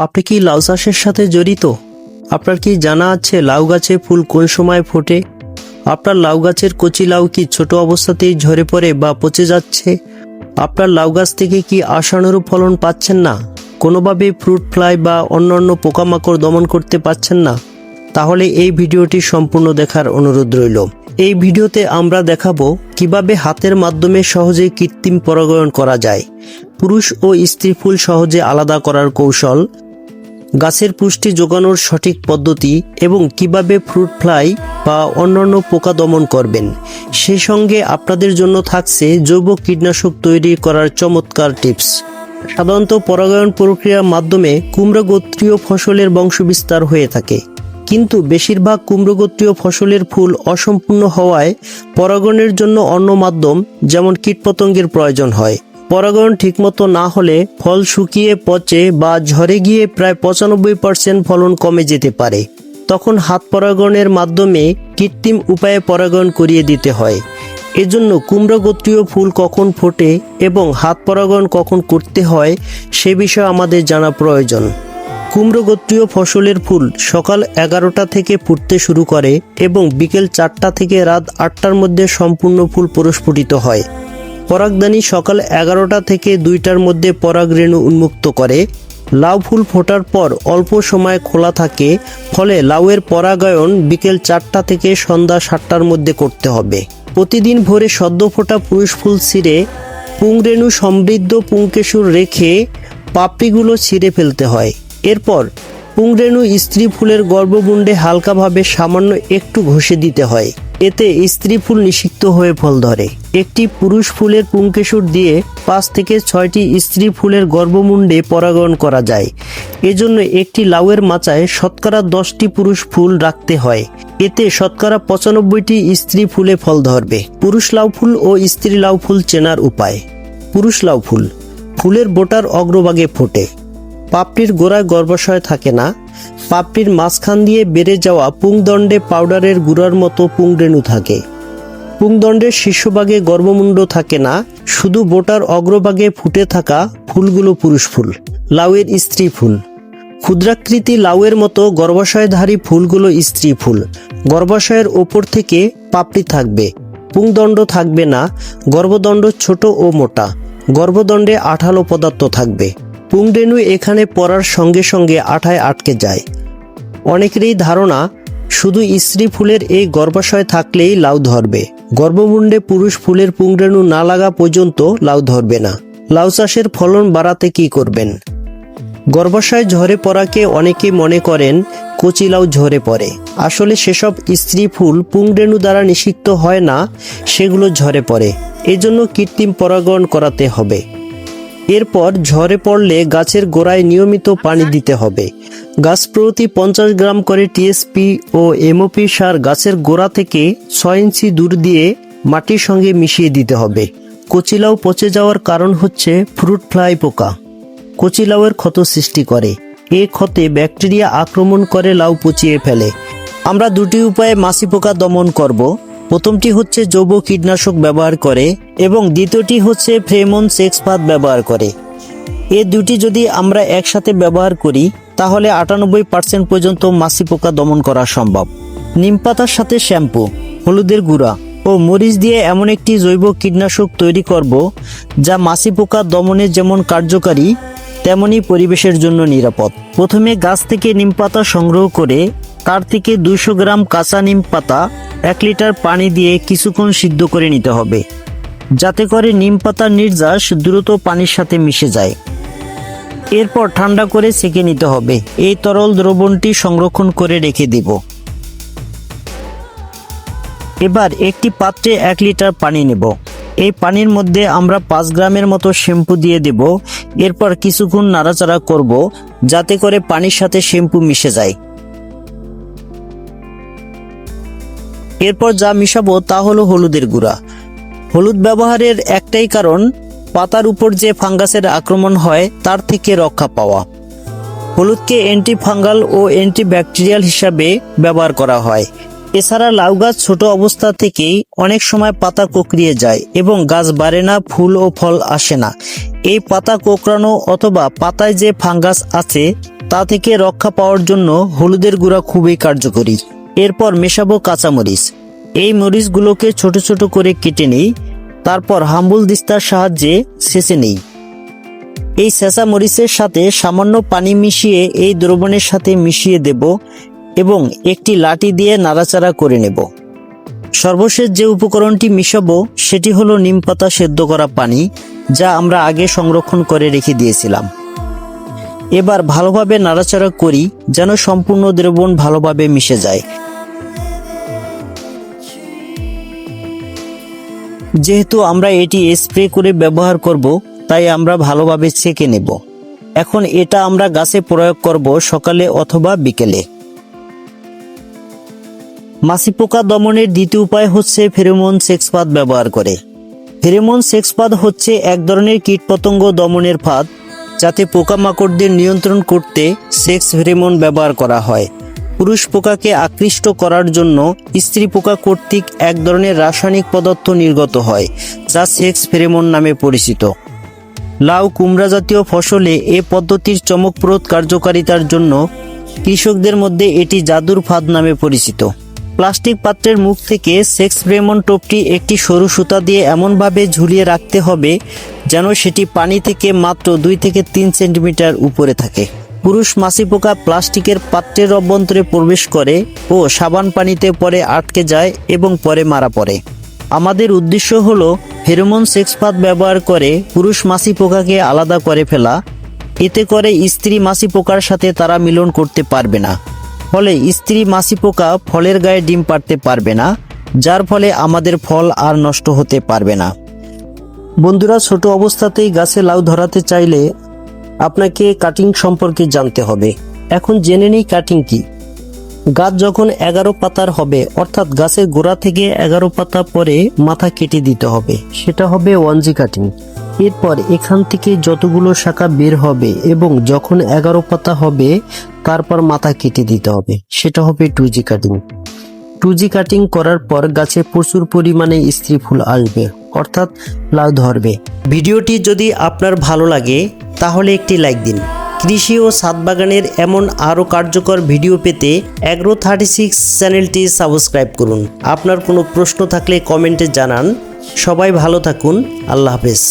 আপনি কি লাউ চাষের সাথে জড়িত? আপনার কি জানা আছে লাউ গাছে ফুল কোন সময় ফোটে? আপনার লাউ গাছের কচি লাউ কি ছোট অবস্থাতেই ঝরে পড়ে বা পচে যাচ্ছে? আপনার লাউ গাছ থেকে কি আশানুরূপ ফলন পাচ্ছেন না? কোনোভাবে ফ্রুট ফ্লাই বা অন্যান্য পোকামাকড় দমন করতে পারছেন না? তাহলে এই ভিডিওটি সম্পূর্ণ দেখার অনুরোধ রইল। এই ভিডিওতে আমরা দেখাবো কিভাবে হাতের মাধ্যমে সহজে কৃত্রিম পরাগায়ন করা যায়, পুরুষ ও স্ত্রী ফুল সহজে আলাদা করার কৌশল, গাছের পুষ্টি যোগানোর সঠিক পদ্ধতি এবং কিভাবে ফ্রুট ফ্লাই বা অন্যান্য পোকা দমন করবেন। সেই সঙ্গে আপনাদের জন্য থাকছে জৈব কীটনাশক তৈরি করার চমৎকার টিপস। সাধারণত পরাগায়ন প্রক্রিয়ার মাধ্যমে কুমড়ো গোত্রীয় ফসলের বংশবিস্তার হয়ে থাকে, কিন্তু বেশিরভাগ কুমড়ো গোত্রীয় ফসলের ফুল অসম্পূর্ণ হওয়ায় পরাগায়নের জন্য অন্য মাধ্যম যেমন কীটপতঙ্গের প্রয়োজন হয়। পরাগায়ন ঠিকমতো না হলে ফল শুকিয়ে পচে বা ঝরে গিয়ে প্রায় 95% ফলন কমে যেতে পারে। তখন হাত পরাগায়নের মাধ্যমে কৃত্রিম উপায়ে পরাগায়ন করিয়ে দিতে হয়। এজন্য কুমড়ো গোত্রীয় ফুল কখন ফোটে এবং হাত পরাগায়ন কখন করতে হয় সে বিষয়ে আমাদের জানা প্রয়োজন। কুমড়ো গোত্রীয় ফসলের ফুল সকাল 11টা থেকে ফুটতে শুরু করে এবং বিকেল 4টা থেকে রাত 8টার মধ্যে সম্পূর্ণ ফুল প্রস্ফুটিত হয়। পরাগধানী সকাল 11টা থেকে 2টার মধ্যে পরাগ রেণু উন্মুক্ত করে। লাউ ফুল ফোটার পর অল্প সময় খোলা থাকে, ফলে লাউয়ের পরাগায়ন বিকেল 4টা থেকে সন্ধ্যা 7টার মধ্যে করতে হবে। প্রতিদিন ভোরে সদ্য ফোটা পুরুষ ফুল ছিঁড়ে পুংরেণু সমৃদ্ধ পুংকেশর রেখে পাপড়িগুলো ছিঁড়ে ফেলতে হয়। এরপর পুংরেণু স্ত্রী ফুলের গর্ভমুণ্ডে হালকাভাবে সামান্য একটু ঘষে দিতে হয়। এতে স্ত্রী ফুল নিষিক্ত হয়ে ফল ধরে। একটি পুরুষ ফুলের পুংকেশর দিয়ে 5 থেকে 6টি স্ত্রী ফুলের গর্ভমুণ্ডে পরাগায়ন করা যায়। এজন্য একটি লাউয়ের মাচায় শতকরা 10টি পুরুষ ফুল রাখতে হয়। এতে শতকরা 95টি স্ত্রী ফুলে ফল ধরবে। পুরুষ লাউ ফুল ও স্ত্রী লাউ ফুল চেনার উপায়। পুরুষ লাউ ফুল ফুলের বোটার অগ্রভাগে ফোটে। পাপড়ির গোড়ায় গর্ভাশয় থাকে না। পাপড়ির মাঝখান দিয়ে বেড়ে যাওয়া পুংদণ্ডে পাউডারের গুঁড়ার মতো পুংরেণু থাকে। পুংদণ্ডের শীর্ষভাগে গর্ভমুণ্ড থাকে না, শুধু বোটার অগ্রভাগে ফুটে থাকা ফুলগুলো পুরুষ ফুল। লাউয়ের স্ত্রী ফুল ক্ষুদ্রাকৃতি লাউয়ের মতো গর্ভাশয়ধারী ফুলগুলো স্ত্রী ফুল। গর্ভাশয়ের ওপর থেকে পাপড়ি থাকবে, পুংদণ্ড থাকবে না। গর্ভদণ্ড ছোট ও মোটা, গর্ভদণ্ডে আঠালো পদার্থ থাকবে। পুংরেণু এখানে পড়ার সঙ্গে সঙ্গে আঠায় আটকে যায়। অনেকেরই ধারণা শুধু স্ত্রী ফুলের এই গর্ভাশয় থাকলেই লাউ ধরবে। গর্ভমুণ্ডে পুরুষ ফুলের পুংরেণু না লাগা পর্যন্ত লাউ ধরবে না। লাউ চাষের ফলন বাড়াতে কি করবেন? গর্ভাশয় ঝরে পড়াকে অনেকে মনে করেন কচি লাউ ঝরে পড়ে। আসলে সেসব স্ত্রী ফুল পুংরেণু দ্বারা নিষিক্ত হয় না, সেগুলো ঝরে পড়ে। এজন্য কৃত্রিম পরাগায়ন করাতে হবে। এরপর ঝরে পড়লে গাছের গোড়ায় নিয়মিত পানি দিতে হবে। গাছ প্রতি 50 গ্রাম করে টিএসপি ও এমওপি সার গাছের গোড়া থেকে 6 ইঞ্চি দূর দিয়ে মাটির সঙ্গে মিশিয়ে দিতে হবে। কচি লাউ পচে যাওয়ার কারণ হচ্ছে ফ্রুট ফ্লাই পোকা। কচি লাউয়ের ক্ষত সৃষ্টি করে। এ ক্ষতে ব্যাকটেরিয়া আক্রমণ করে লাউ পচিয়ে ফেলে। আমরা দুটি উপায়ে মাছি পোকা দমন করব। প্রথমটি হচ্ছে জৈব কীটনাশক ব্যবহার করে এবং দ্বিতীয়টি হচ্ছে ফেরোমন সেক্সপাত ব্যবহার করে। এই দুটি যদি আমরা একসাথে ব্যবহার করি তাহলে 98% পর্যন্ত মাছি পোকা দমন করা সম্ভব। নিম পাতার সাথে শ্যাম্পু, হলুদের গুঁড়া ও মরিচ দিয়ে এমন একটি জৈব কীটনাশক তৈরি করব যা মাছি পোকা দমনে যেমন কার্যকারী তেমনি পরিবেশের জন্য নিরাপদ। প্রথমে গাছ থেকে নিম পাতা সংগ্রহ করে তার থেকে 200 গ্রাম কাঁচা নিম পাতা 1 লিটার পানি দিয়ে কিছুক্ষণ সিদ্ধ করে নিতে হবে, যাতে করে নিম পাতার নির্যাস দ্রুত পানির সাথে মিশে যায়। এরপর ঠান্ডা করে সেঁকে নিতে হবে। এই তরল দ্রবণটি সংরক্ষণ করে রেখে দেব। এবার একটি পাত্রে 1 লিটার পানি নেব। এই পানির মধ্যে আমরা 5 গ্রামের মতো শ্যাম্পু দিয়ে দেব। এরপর কিছুক্ষণ নাড়াচাড়া করব যাতে করে পানির সাথে শ্যাম্পু মিশে যায়। এরপর যা মিশাবো তা হলো হলুদের গুঁড়া। হলুদ ব্যবহারের একটাই কারণ, পাতার উপর যে ফাঙ্গাসের আক্রমণ হয় তার থেকে রক্ষা পাওয়া। হলুদকে অ্যান্টি ফাঙ্গাল ও অ্যান্টি ব্যাকটেরিয়াল হিসাবে ব্যবহার করা হয়। এছাড়া লাউ গাছ ছোট অবস্থা থেকেই অনেক সময় পাতা কোঁকড়িয়ে যায় এবং গাছ বাড়ে না, ফুল ও ফল আসে না। এই পাতা কোঁকড়ানো অথবা পাতায় যে ফাঙ্গাস আছে তা থেকে রক্ষা পাওয়ার জন্য হলুদের গুঁড়া খুবই কার্যকরী। এরপর মেশাবো কাঁচামরিচ। এই মরিচগুলোকে ছোট ছোট করে কেটে নিই, তারপর হাম্বল দিস্তার সাহায্যে ছেঁচে নিই। এই ছেঁচা মরিচের সাথে সামান্য পানি মিশিয়ে এই দ্রবণের সাথে মিশিয়ে দেব এবং একটি লাঠি দিয়ে নাড়াচাড়া করে নেব। সর্বশেষ যে উপকরণটি মিশাবো সেটি হলো নিমপাতা সেদ্ধ করা পানি, যা আমরা আগে সংরক্ষণ করে রেখে দিয়েছিলাম। এবার ভালোভাবে নাড়াচাড়া করি যেন সম্পূর্ণ দ্রবণ ভালোভাবে মিশে যায়। যেহেতু আমরা এটি স্প্রে করে ব্যবহার করব, তাই আমরা ভালোভাবে ছেঁকে নেব। এখন এটা আমরা গাছে প্রয়োগ করব সকালে অথবা বিকেলে। মাছি পোকা দমনের দ্বিতীয় উপায় হচ্ছে ফেরোমন সেক্স ফাঁদ ব্যবহার করে। ফেরোমন সেক্স ফাঁদ হচ্ছে এক ধরনের কীটপতঙ্গ দমনের ফাঁদ, যাতে পোকামাকড়দের নিয়ন্ত্রণ করতে সেক্স ফেরোমন ব্যবহার করা হয়। পুরুষ পোকাকে আকৃষ্ট করার জন্য স্ত্রী পোকা কর্তৃক এক ধরনের রাসায়নিক পদার্থ নির্গত হয়, যা সেক্স ফেরোমন নামে পরিচিত। লাউ, কুমড়া জাতীয় ফসলে এ পদ্ধতির চমকপ্রদ কার্যকারিতার জন্য কৃষকদের মধ্যে এটি জাদুর ফাঁদ নামে পরিচিত। প্লাস্টিক পাত্রের মুখ থেকে সেক্স ফেরোমন টোপটি একটি সরু সুতা দিয়ে এমনভাবে ঝুলিয়ে রাখতে হবে যেন সেটি পানি থেকে মাত্র 2 থেকে 3 সেন্টিমিটার উপরে থাকে। পুরুষ মাছি পোকা প্লাস্টিকের পাত্রের অভ্যন্তরে প্রবেশ করে ও সাবান পানিতে পরে আটকে যায় এবং পরে মারা পড়ে। আমাদের উদ্দেশ্য হলো ফেরোমন সেক্স ফাঁদ ব্যবহার করে পুরুষ মাছি পোকাকে আলাদা করে ফেলা। এতে করে স্ত্রী মাছি পোকার সাথে তারা মিলন করতে পারবে না, ফলে স্ত্রী মাছি পোকা ফলের গায়ে ডিম পাড়তে পারবে না, যার ফলে আমাদের ফল আর নষ্ট হতে পারবে না। বন্ধুরা, ছোট অবস্থাতেই গাছে লাউ ধরাতে চাইলে আপনাকে কাটিং সম্পর্কে জানতে হবে। এখন জেনে নেই কাটিং কি। গাছ যখন 11 পাতার হবে, অর্থাৎ গাছের গোড়া থেকে 11 পাতা পরে মাথা কেটে দিতে হবে, সেটা হবে 1G কাটিং। এরপর এখান থেকে যতগুলো শাখা বের হবে এবং যখন 11 পাতা হবে তারপর মাথা কেটে দিতে হবে, সেটা হবে 2G কাটিং। 2G কাটিং করার পর গাছে প্রচুর পরিমাণে স্ত্রী ফুল আসবে, অর্থাৎ লাউ ধরবে। ভিডিওটি যদি আপনার ভালো লাগে তাহলে একটি লাইক দিন। কৃষি ও ছাদ বাগানের এমন আরও কার্যকর ভিডিও পেতে Agro36 চ্যানেলটি সাবস্ক্রাইব করুন। আপনার কোনো প্রশ্ন থাকলে কমেন্টে জানান। সবাই ভালো থাকুন। আল্লাহ হাফেজ।